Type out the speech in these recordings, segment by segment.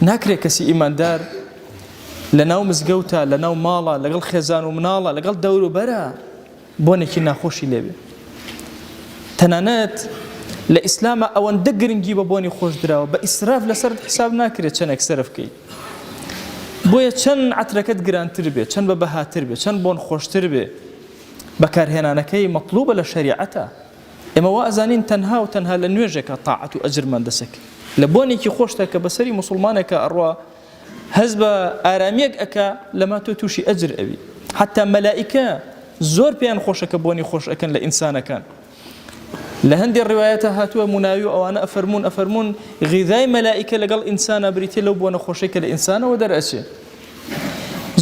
ناکرێت کەسی ئیماندار لەناو مزگەوتە لەناو ماڵە لەگەڵ خێزان و مناڵە لەگەڵ دەور و بەرە بۆنێکی ناخۆشی لێبێ. تەنانەت لە ئیسلامە ئەوەندە گرنگی بە بۆنی خۆش دراوە بە ئیسراف لەسەر حساب ناکرێت چەندێک سەرف بکەیت. بۆیە چەند عەترەکەت گرانتر بێ، چەند بە بەهاتر بێ، چەند بۆن خۆشتر بێ، بەکارهێنانەکەی مەطلوبە لە شەریعەتە. ئێمە وا ئەزانین تەنها و تەنها لە نوێژێکە تاعەت و ئەجرمان دەسەکە لە بۆنێکی خۆشتە کە بەسەری موسڵمانێکە ئەڕوا هەز بە ئارامەیەک ئەکا لەما تۆ تووشی ئەجر ئەوی. حتا مەلائیکە زۆر پێیان خۆشەکە بۆنی خۆش ئەکەن لە ئینسانەکان. لە هەندێک ڕیوایەتە هاتووە مناوی و ئەوانە ئەفەرمون غیذای مەلائیکە لەگەڵ ئینسانە بریتێ لەو بۆنە خۆشەی کە لە ئینسانەوە دەرئەچێ.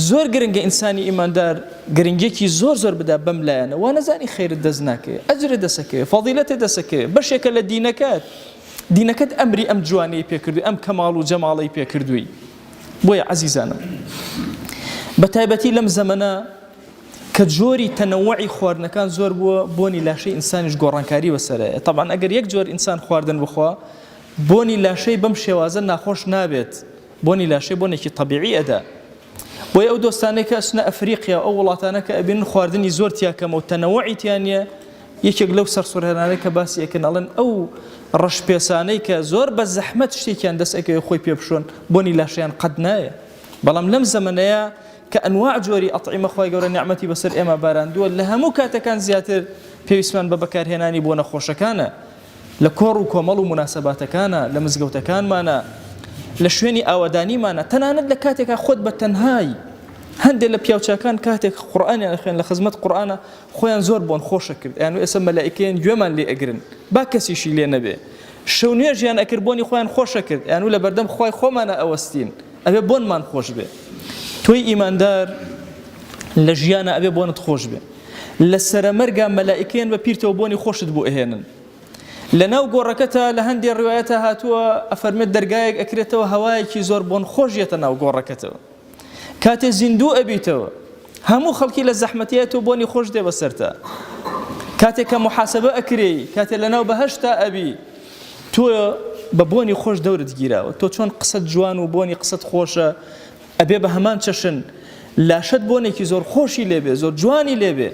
زۆر گرنگە ئینسانی ئیماندار گرنگێکی زۆر بدا بەم لایەنە وا نەزانی خەیرت دەست ناکەوێت، ئەجرت دەسەکەوێت، فەضیلەتت دەسەکەوێت، بەشێکە لە دینەکەت ئەمری ئەم جوانەی پێکردووی، ئەم کەماڵ و جەماڵی پێکردووی. بۆیە عەزیزانم بە تایبەتی لەم زەمەنە کە جۆری تەنەوعی خواردنەکان زۆر بووە بۆنی لاشەی ئینسانیش گۆڕانکاری بەسەرەیە. طبعاً ئەگەر یەک جۆر ئینسان خواردن بخوا بۆنی لاشەی بەم شێوازە ناخۆش نابێت، بۆنی لاشەی بۆنێکی طەبیعی ئەدا. بۆیە ئەو دۆستانەی کە ئەچنە ئەفریقیا ئەو وڵاتانە کە ئەبینن خواردنی زۆر تیاکەمە و تەنەوعی تیانە، یەکێک لەو سەرسوڕهێنانەی کە باسی ئەکەن ئەڵێن ئەو ڕەشپێسانەی کە زۆر بە زەحمەت شتێکیان دەست ئەکەوێت خۆی پێ بشۆن بۆنی لاشەیان قەت نایە. بەڵام لەم زەمەنەیە کە ئەنواع جۆری ئەطعیمە خوای گەورە نیعمەتی بەسەر ئێمە باراندووە، لە هەموو کاتەکان زیاتر پێویستمان بە بەکارهێنانی بۆ نەخۆشەکانە، لە کۆڕ و کۆمەڵ و مناسەباتەکانە، لە مزگەوتەکانمانە، لە شوێنی ئاوادانیمانە. تەنانەت لە کاتێکا خۆت بە تەنهایی هەندێک لە پیاوچاکان کاتێک قورئانیان خوێن لە خزمەت قورئانە خۆیان زۆر بۆن خۆشە کرد، یان ئێستا مەلائیکەیان گوێمان لێ ئەگرن با کەسیشی لێ نەبێ. شەو نوێژیان ئەکرد بۆنی خۆیان خۆشە کرد، یان لە بەردەم خوای خۆمانە ئەوەستین ئەبێ بۆنمان خۆش بێ. تۆی ئیماندار لە ژیانە ئەبێ بۆنت خۆش بێ. لە سەرەمەرگا مەلائیکەیان بە پیرتەوە بۆنی خۆشت بۆ ئەهێنن. لە ناو گۆڕەکەتە لە هەندێک ڕیوایەتە هاتووە ئەفەرمێت دەرگایەک ئەکرێتەوە هەوایەکی زۆر بۆن خۆش یێتە ناو گۆڕەکەتەوە. کاتێ زیندوو ئەبیتەوە هەموو خەڵکی لە زەحمەتیەت و بۆنی خۆش دێ بەسەرتە. کاتێک کە محاسبە ئەکرێ، کاتێ لەناو بەهەشتا ئەبی، تۆ بە بۆنی خۆش دەورت گیراوە. تۆ چۆن قسەت جوان و بۆنی قسەت خۆشە ئەبێ بە هەمان چەشن لاشت بۆنێکی زۆر خۆشی لێبێ، زۆر جوانی لێبێ.